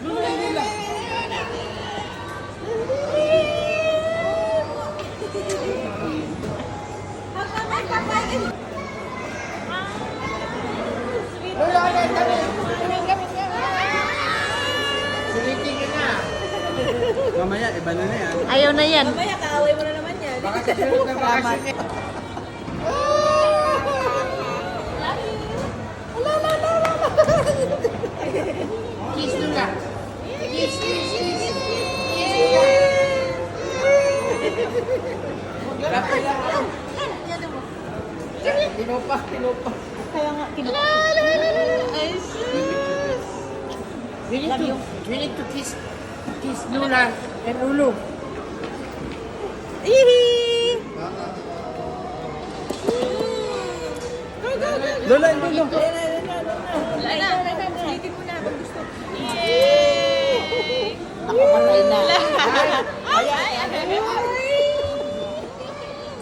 Lula, Lula. Lula, kami. Sulitin ka na. Mamaya, iba na yan. Ayaw na yan. Mamaya, kaaway mo na naman yan. Baka sa sunod na bakasyon. Kiss Lula. Kiss, kiss, kiss. Lapit lang. Tinupa, tinupa. Kaya nga, Ay, sus. We need to kiss Lula and Lulu. Ihi! Lola, Lulu. Wala na. Ulitin mo na kung gusto. ako patay na.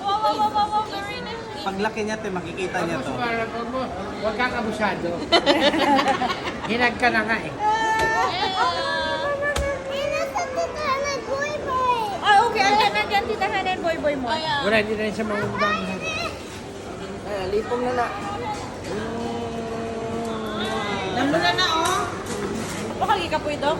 Wow, very nice. Paglaki niya, te, makikita niya to. Huwag kang abusado. Hinag ka na nga eh. Ah, okay. Nandiyan titahan and boy mo. Wala, hindi na rin siya mangundang. Lipong na na. Namuna na, oh. Pakagi ka po ito.